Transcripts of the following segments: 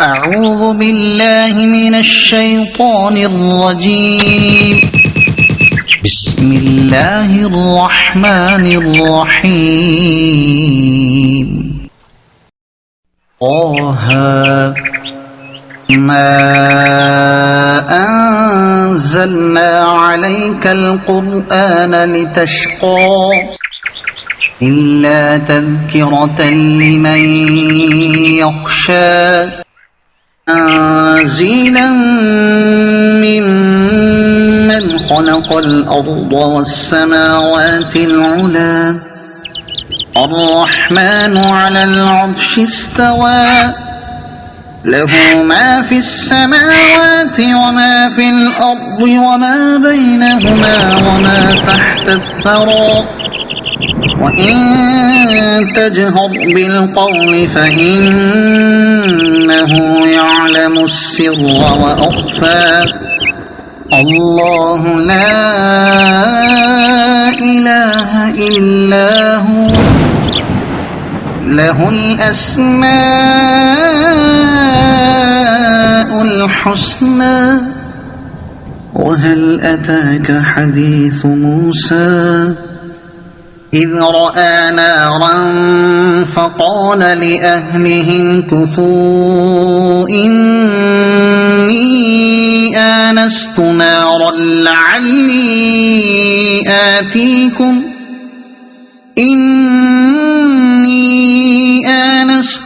أعوذ بالله من الشيطان الرجيم. بسم الله الرحمن الرحيم. طه ما أنزلنا عليك القرآن لتشقى إلا تذكرة لمن يخشى تنزيلا ممن خلق الأرض والسماوات العلى الرحمن على العرش استوى له ما في السماوات وما في الأرض وما بينهما وما تحت الثرى وإن تجهر بالقول فإنه يعلم السر وأخفى الله لا إله إلا هو له الأسماء الحسنى وهل أتاك حديث موسى إذ رأى نارا فقال لأهلهم كثوا إني آنست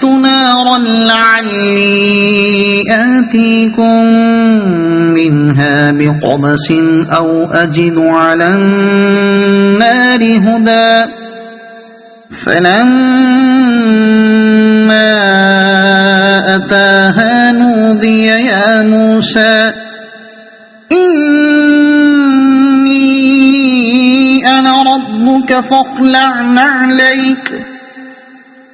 نارا لعلي آتيكم منها بقبس أو أجد على النار هدى فلما أتاها نودي يا موسى إني أنا ربك فاخلع نعليك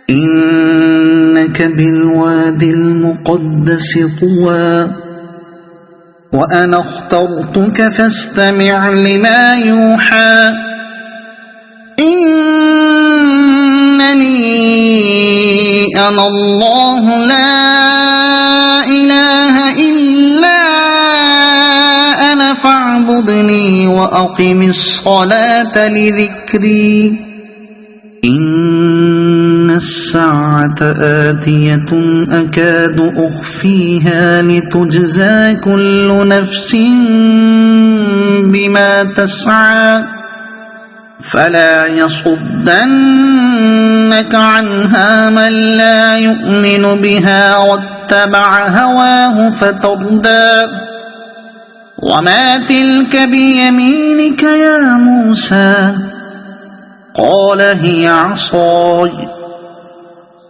إنك بالوادي المقدس طوى وأنا اخترتك فاستمع لما يوحى إنني أنا الله لا إله إلا أنا فاعبدني وأقم الصلاة لذكري إن الساعة آتية أكاد أخفيها لتجزى كل نفس بما تسعى فلا يصدنك عنها من لا يؤمن بها واتبع هواه فتردى وما تلك بيمينك يا موسى قال هي عصاي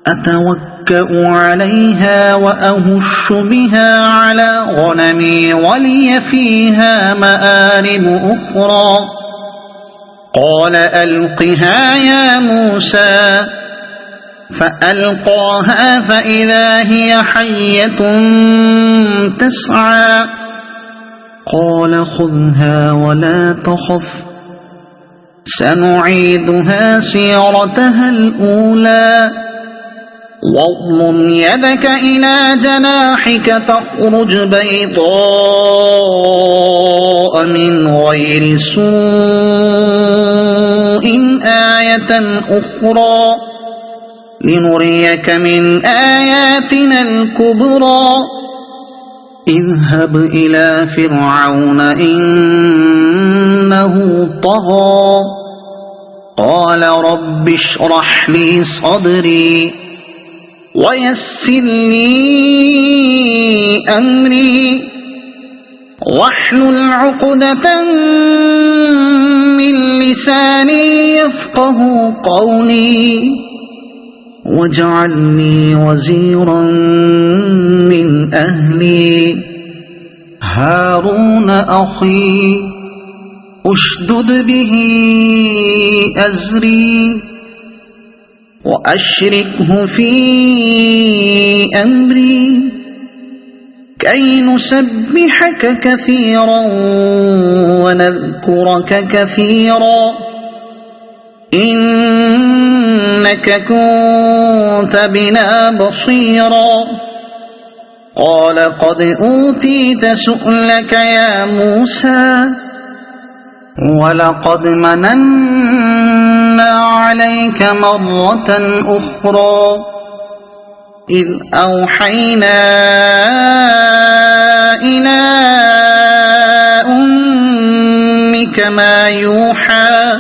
أتوكأ عليها وأهش بها على غنمي ولي فيها مآرب أخرى قال ألقها يا موسى فألقاها فإذا هي حية تسعى قال خذها ولا تخف سنعيدها سيرتها الأولى واضمم يدك إلى جناحك تخرج بيضاء من غير سوء آية أخرى لنريك من آياتنا الكبرى اذهب إلى فرعون إنه طغى قال رب اشرح لي صدري ويسر لي أمري واحلل عقدة من لساني يفقه قولي واجعل لي وزيرا من أهلي هارون أخي أشدد به أزري وأشركه في أمري كي نسبحك كثيرا ونذكرك كثيرا إنك كنت بنا بصيرا قال قد أوتيت سؤلك يا موسى ولقد مننا عليك مرة أخرى إذ أوحينا إلى أمك ما يوحى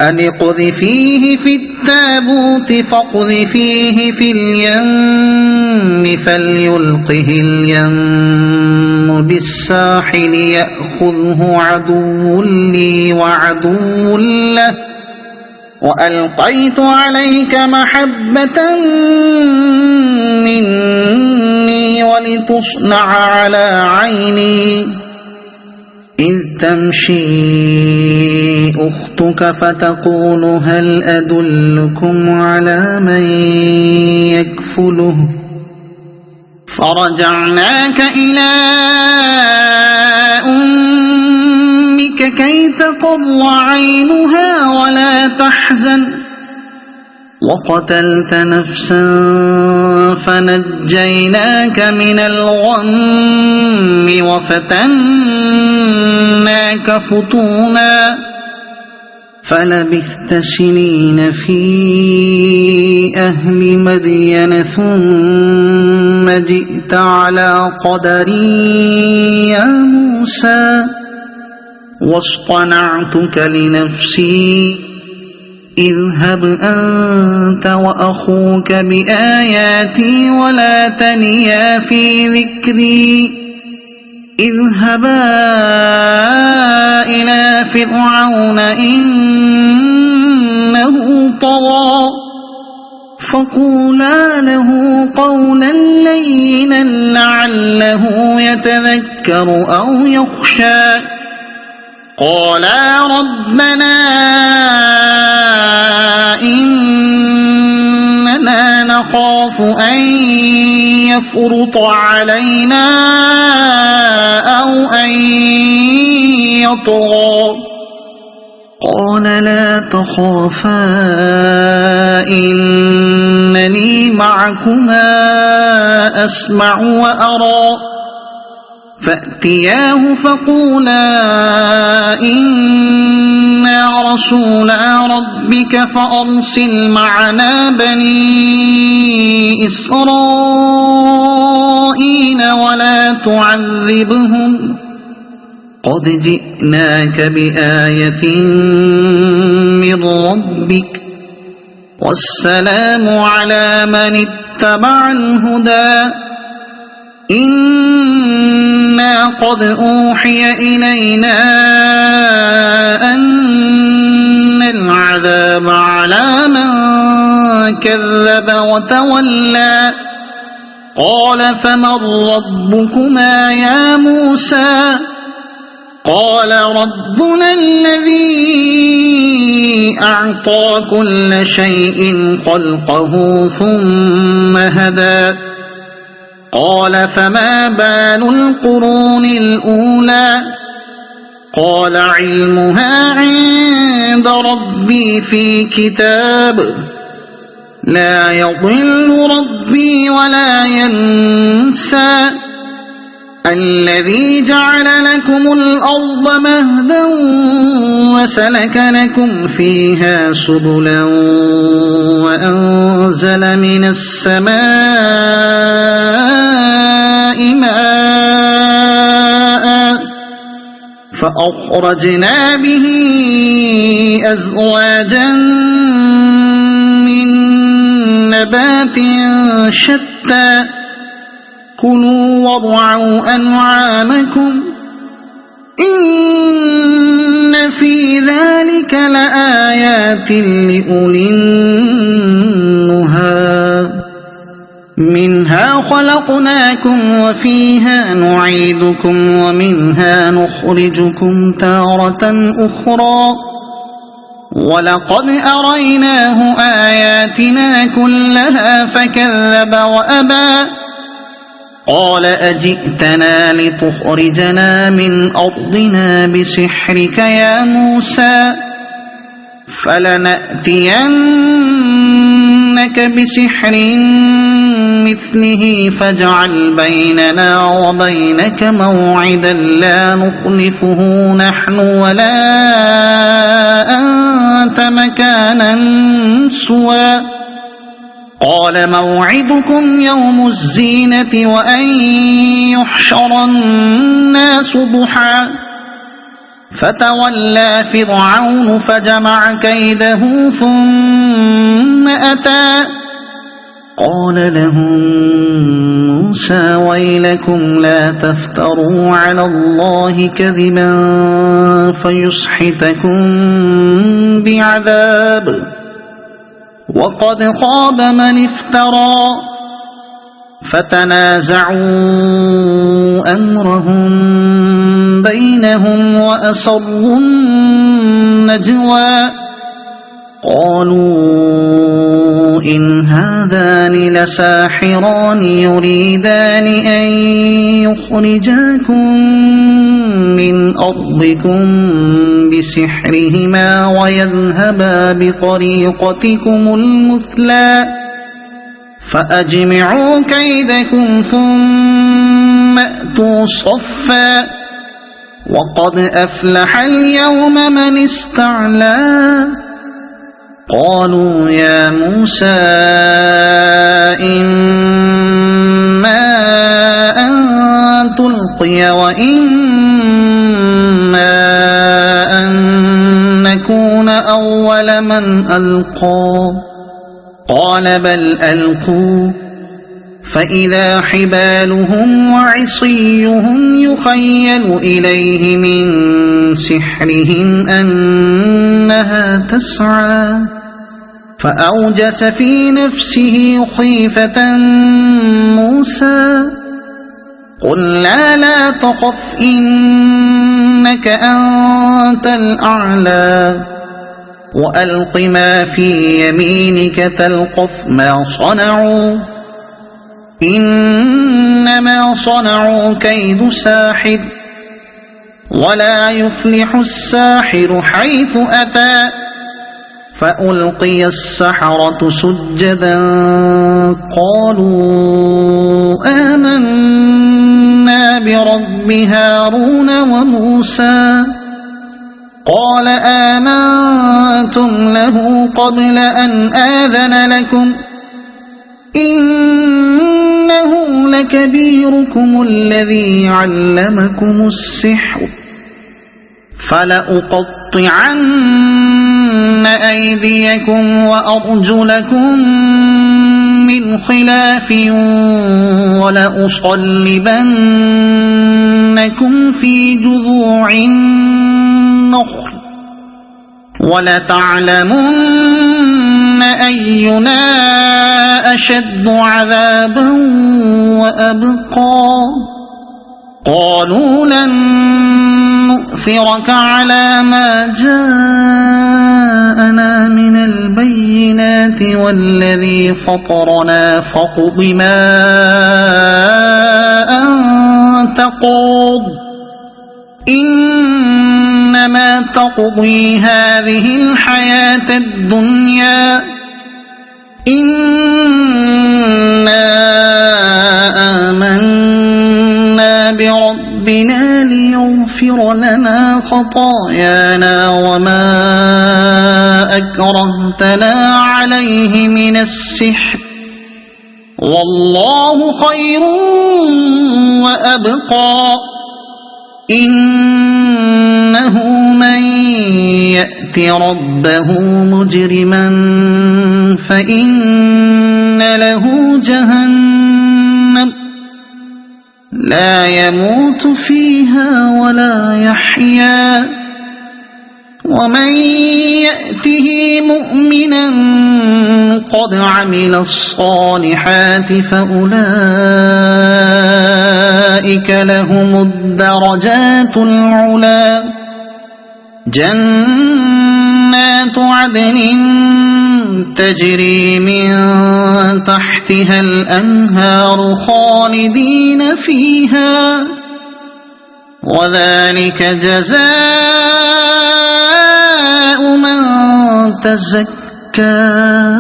أن اقذفيه في التابوت فاقذفيه في اليم فليلقه اليم بالساحل يأخذه عدو لي وعدو له وألقيت عليك محبة مني ولتصنع على عيني إذ تمشي أختك فتقول هل أدلكم على من يكفله فرجعناك إلى أمك كي تقر عينها ولا تحزن وقتلت نفسا فنجيناك من الغم وفتناك فتونا فلبثت سنين في أهل مدين ثم جئت على قدري يا موسى واصطنعتك لنفسي اذهب أنت وأخوك بآياتي ولا تنيا في ذكري اذهبا إلى فرعون إنه طغى فقولا له قولا لينا لعله يتذكر أو يخشى قالا ربنا إننا نخاف أن يفرط علينا أو أن يطغى قال لا تخافا إنني معكما أسمع وأرى فأتياه فقولا إنا رسولا ربك فأرسل معنا بني إسرائيل ولا تعذبهم قد جئناك بآية من ربك والسلام على من اتبع الهدى إنا قد أوحي إلينا أن العذاب على من كذب وتولى قال فمن ربكما يا موسى قال ربنا الذي أعطى كل شيء خلقه ثم هدى قال فما بال القرون الأولى قال علمها عند ربي في كتاب لا يضل ربي ولا ينسى الذي جعل لكم الأرض مهدا وسلك لكم فيها سبلا وأنزل من السماء ماء فأخرجنا به أزواجا من نبات شتى كلوا وارعوا أنعامكم إن في ذلك لآيات لأولي النهى منها خلقناكم وفيها نعيدكم ومنها نخرجكم تارة أخرى ولقد أريناه آياتنا كلها فكذب وأبى قال أجئتنا لتخرجنا من أرضنا بسحرك يا موسى فلنأتينك بسحر مثله فاجعل بيننا وبينك موعدا لا نخلفه نحن ولا أنت مكانا سوى قال موعدكم يوم الزينة وأن يحشر الناس ضحى فتولى فرعون فجمع كيده ثم أتى قال لهم موسى ويلكم لا تفتروا على الله كذبا فيسحتكم بعذاب وقد خاب من افترى فتنازعوا أمرهم بينهم وأسروا النجوى قالوا إن هذان لساحران يريدان أن يخرجاكم من أرضكم بسحرهما ويذهبا بطريقتكم المثلى فأجمعوا كيدكم ثم أتوا صفا وقد أفلح اليوم من استعلى قالوا يا موسى إما أن تلقي وإما أن نكون أول من ألقى قال بل ألقوا فإذا حبالهم وعصيهم يخيل إليه من سحرهم أنها تسعى فأوجس في نفسه خيفة موسى قلنا لا تخف إنك أنت الأعلى وألق ما في يمينك تلقف ما صنعوا إنما صنعوا كيد ساحر ولا يفلح الساحر حيث أتى فألقي السحرة سجدا قالوا آمنا برب هارون وموسى قال آمنتم له قبل أن آذن لكم إنه لكبيركم الذي علمكم السحر فلأقطعن أيديكم وأرجلكم من خلاف ولأصلبنكم في جذوع النخل ولتعلمن أينا أشد عذابا وأبقى قالوا لن نؤثرك على ما جاءنا من البينات والذي فطرنا فاقض ما أنت قاض إنما تقضي هذه الحياة الدنيا إنا آمنا بربنا ليغفر لنا خطايانا وما أكرهتنا عليه من السحر والله خير وأبقى إنه من يأت ربه مجرما فإن له جهنم لا يموت فيها ولا يحيا ومن يأته مؤمنا قد عمل الصالحات فأولئك لهم الدرجات العلا جنات عدن تجري من تحتها الأنهار خالدين فيها وذلك جزاء من تزكى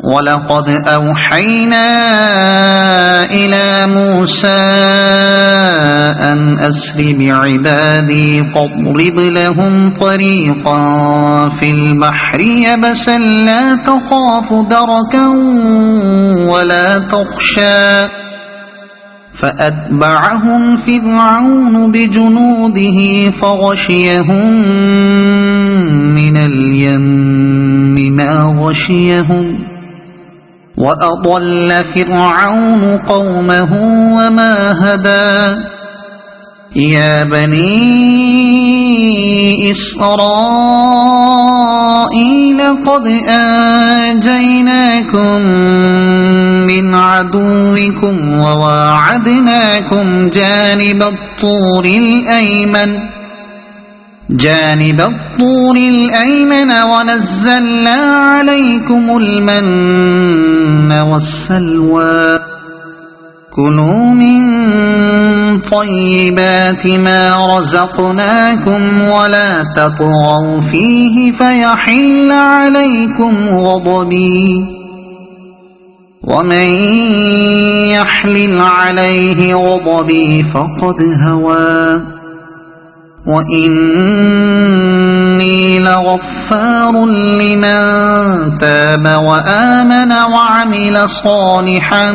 ولقد أوحينا إلى موسى أن أسر بعبادي فاضرب لهم طريقا في البحر يبسا لا تخاف دركا ولا تخشى فأتبعهم فرعون بجنوده فغشيهم من اليم ما غشيهم وأضل فرعون قومه وما هدى يا بني إسرائيل قد أنجيناكم من عدوكم وواعدناكم جانب الطور الأيمن ونزلنا عليكم المن والسلوى كلوا من طيبات ما رزقناكم ولا تطغوا فيه فيحل عليكم غضبي ومن يحلل عليه غضبي فقد هوى وإني لغفار لمن تاب وآمن وعمل صالحا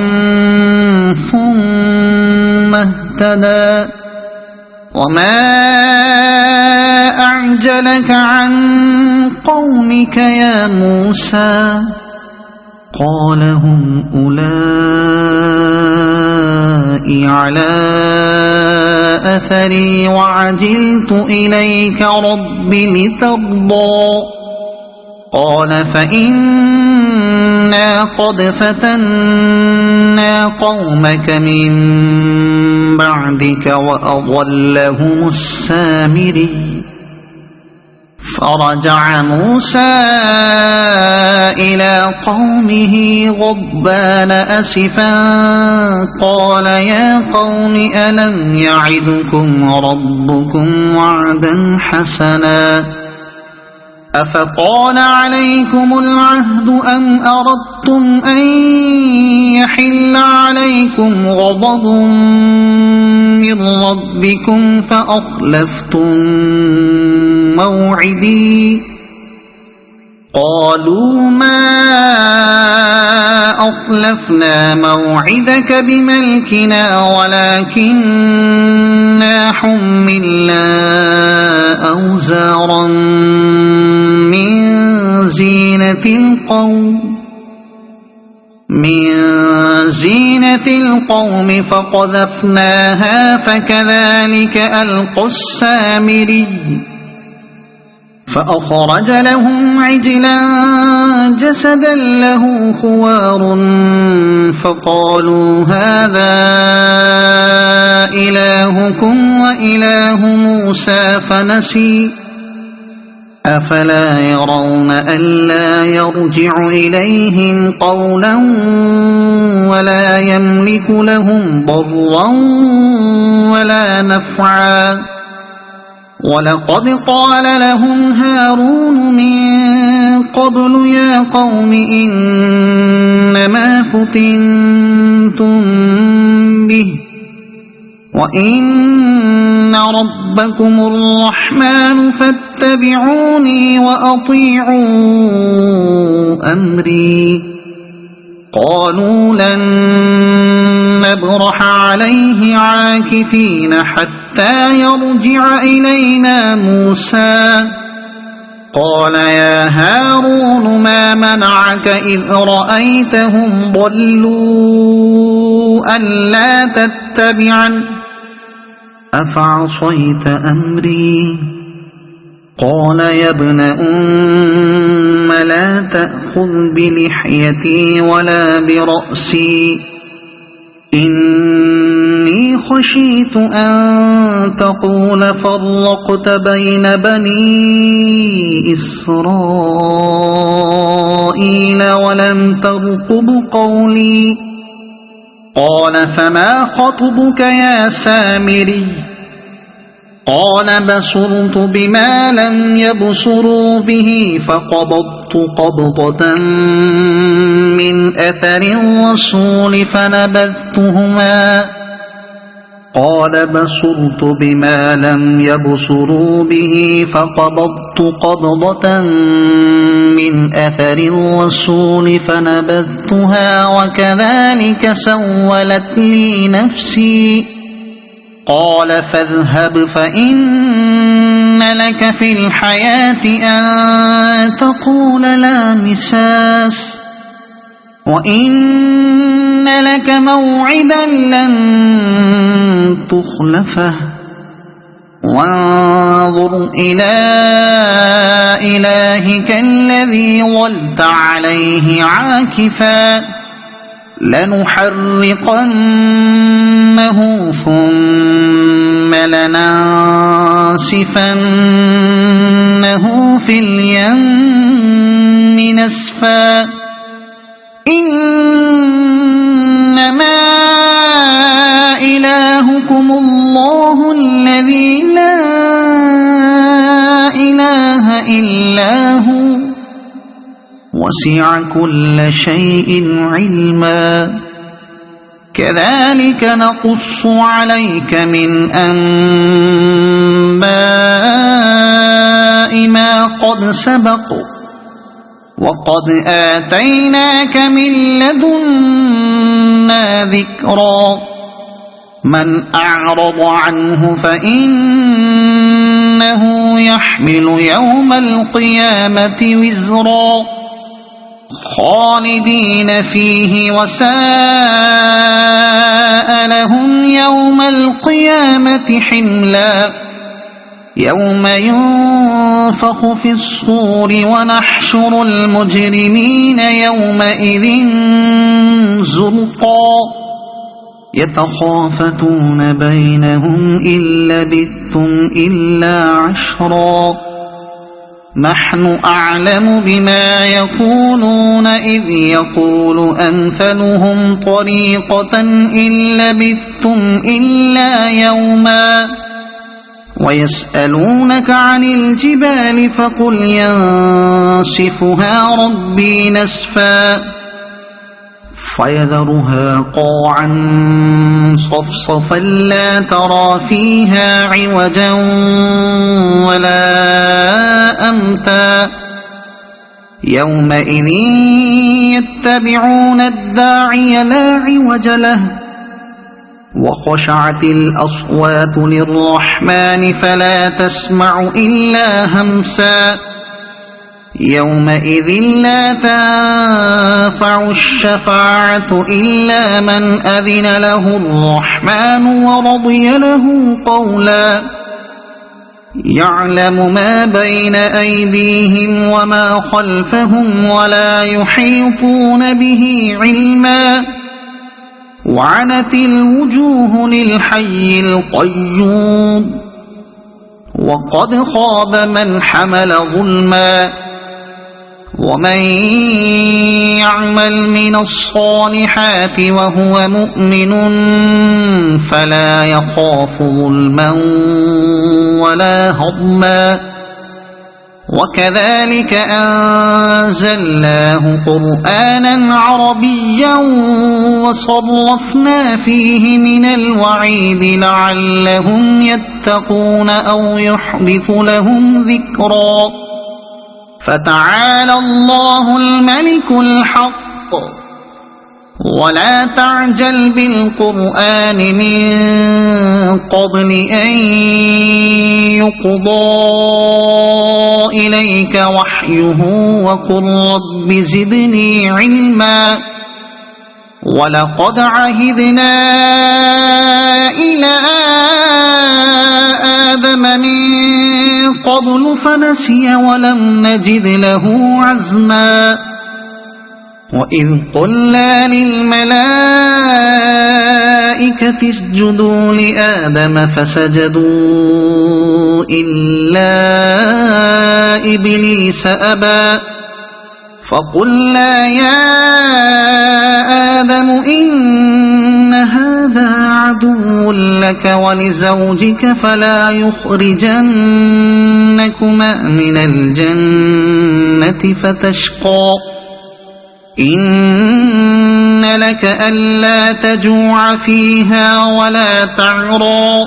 ثم اهتدى وما أعجلك عن قومك يا موسى قال هم أولئك على أثري وعجلت إليك رب لترضى قال فإنا قد فتنا قومك من بعدك وأضلهم السامري فرجع موسى إلى قومه غضبان أسفا قال يا قوم ألم يعدكم ربكم وعدا حسنا أفطال عليكم العهد أم أردتم أن يحل عليكم غضب من ربكم فأخلفتم موعدي قالوا ما أخلفنا موعدك بملكنا ولكننا حملنا أوزارا من زينة القوم فقذفناها فكذلك ألقى السامري فأخرج لهم عجلا جسدا له خوار فقالوا هذا إلهكم وإله موسى فنسي أفلا يرون ألا يرجع إليهم قولا ولا يملك لهم ضرا ولا نفعا ولقد قال لهم هارون من قبل يا قوم إنما فتنتم به وإن ربكم الرحمن فاتبعوني وأطيعوا أمري قالوا لن نبرح عليه عاكفين حتى يرجع إلينا موسى قال يا هارون ما منعك إذ رأيتهم ضلوا ألا تتبعن أفعصيت أمري قال يا ابن أم لا تأخذ بلحيتي ولا برأسي إني خشيت أن تقول فرقت بين بني إسرائيل ولم ترقب قولي قال فما خطبك يا سامري قال بصرت بما لم يبصروا به فقبضت قبضة من أثر الرسول فنبذتهما قال بصرت بما لم يبصروا به فقبضت قبضة من أثر الرسول فنبذتها وكذلك سولت لي نفسي قال فاذهب فإن لك في الحياة أن تقول لا مساس وإن لك موعدا لن تخلفه وانظر إلى إلهك الذي ظلت عليه عاكفا لنحرقنه ثم لننسفنه في اليم نسفا إنما إلهكم الله الذي لا إله إلا هو وسع كل شيء علما كذلك نقص عليك من أنباء ما قد سبق وقد آتيناك من لدنا ذكرا من أعرض عنه فإنه يحمل يوم القيامة وزرا خالدين فيه وساء لهم يوم القيامة حملا يوم ينفخ في الصور ونحشر المجرمين يومئذ زرقا يتخافتون بينهم إن لبثتم إلا عشرا نحن أعلم بما يقولون إذ يقول أمثلهم طريقة إن لبثتم إلا يوما ويسألونك عن الجبال فقل ينسفها ربي نسفا فيذرها قاعا صفصفا لا ترى فيها عوجا ولا أمتا يومئذ يتبعون الداعي لا عوج له وخشعت الأصوات للرحمن فلا تسمع إلا همسا يومئذ لا تنفع الشفاعة إلا من أذن له الرحمن ورضي له قولا يعلم ما بين أيديهم وما خلفهم ولا يحيطون به علما وعنت الوجوه للحي القيوم وقد خاب من حمل ظلما ومن يعمل من الصالحات وهو مؤمن فلا يخاف ظلما ولا هضما وكذلك أنزلناه قرآنا عربيا وصرفنا فيه من الوعيد لعلهم يتقون أو يحدث لهم ذكرا فتعالى الله الملك الحق ولا تعجل بالقرآن من قبل أن يقضى إليك وحيه وقل رب زدني علما ولقد عهدنا إلى آدم من قبل فنسي ولم نجد له عزما وإذ قلنا للملائكة اسجدوا لآدم فسجدوا إلا إبليس أبى فقلنا يا آدم إن هذا عدو لك ولزوجك فلا يخرجنكما من الجنة فتشقى إن لك ألا تجوع فيها ولا تعرى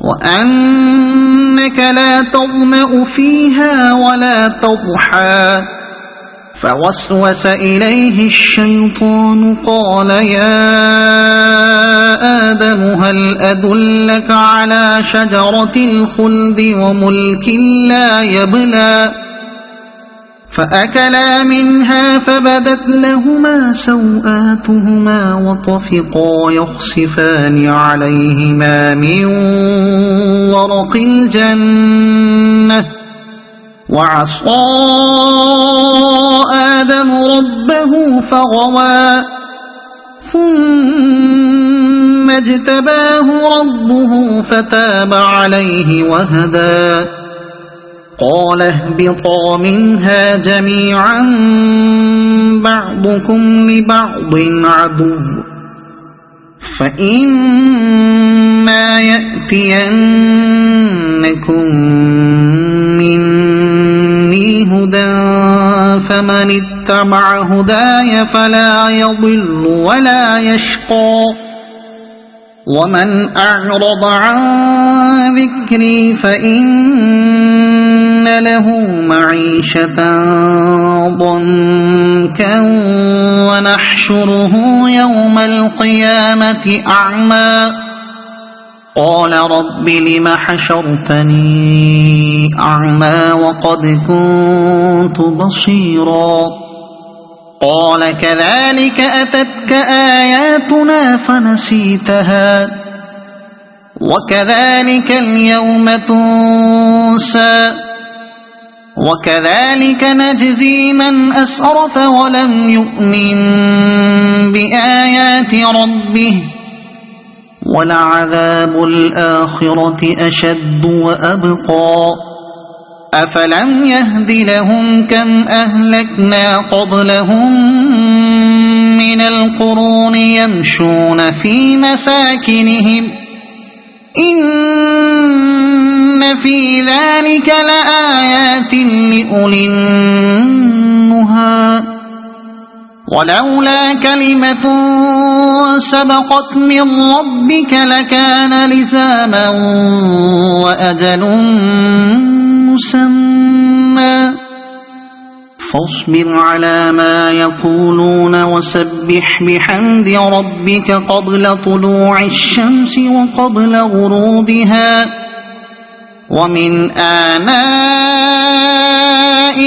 وأنك لا تظمأ فيها ولا تضحى فوسوس إليه الشيطان قال يا آدم هل أدلك على شجرة الخلد وملك لا يبلى فأكلا منها فبدت لهما سوآتهما وطفقا يخصفان عليهما من ورق الجنة وعصى آدم ربه فغوى ثم اجتباه ربه فتاب عليه وهدى قال اهبطا منها جميعا بعضكم لبعض عدو فإما يأتينكم مني هدى فمن اتبع هداي فلا يضل ولا يشقى ومن أعرض عن ذكري فإن له معيشة ضنكا ونحشره يوم القيامة أعمى قال رب لم حشرتني أعمى وقد كنت بصيرا قال كذلك أتتك آياتنا فنسيتها وكذلك اليوم تنسى وكذلك نجزي من أسرف ولم يؤمن بآيات ربه ولعذاب الآخرة أشد وأبقى أفلم يهد لهم كم أهلكنا قبلهم من القرون يمشون في مساكنهم إن في ذلك لآيات لأولي النهى ولولا كلمة سبقت من ربك لكان لزاما وأجل مسمى فاصبر على ما يقولون وسبح بحمد ربك قبل طلوع الشمس وقبل غروبها ومن آناء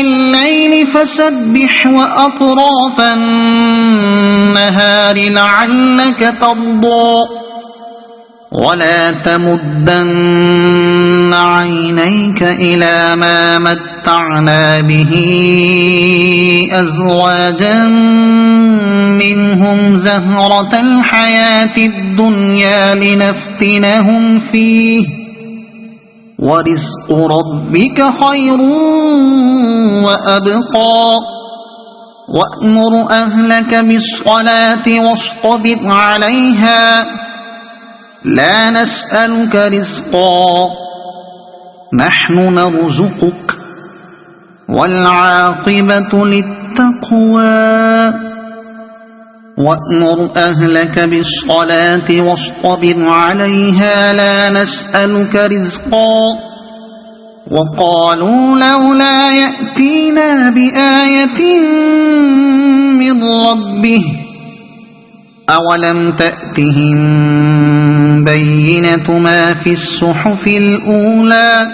الليل فسبح وأطراف النهار لعلك ترضى ولا تمدن عينيك إلى ما متعنا به أزواجا منهم زهرة الحياة الدنيا لنفتنهم فيه ورزق ربك خير وأبقى وأمر أهلك بالصلاة واصطبر عليها لا نسألك رزقا نحن نرزقك والعاقبة للتقوى وأمر أهلك بالصلاة واصطبر عليها لا نسألك رزقا وقالوا لولا يأتينا بآية من ربه أولم تأتهم بينة ما في الصحف الأولى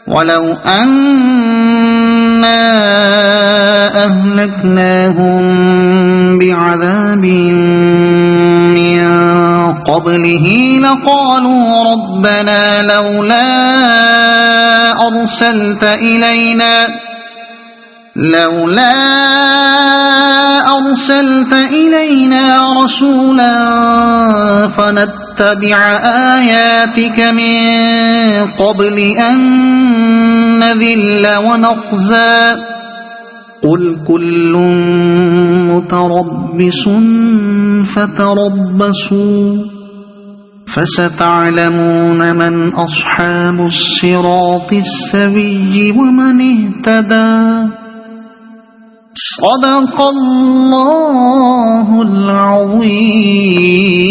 ولو أنا أهلكناهم بعذاب من قبله لقالوا ربنا لولا أرسلت إلينا رسولا فنتبع آياتك من قبل أن نذل ونخزى قل كل متربص فتربصوا فستعلمون من أصحاب الصراط السوي ومن اهتدى. صدق الله العظيم.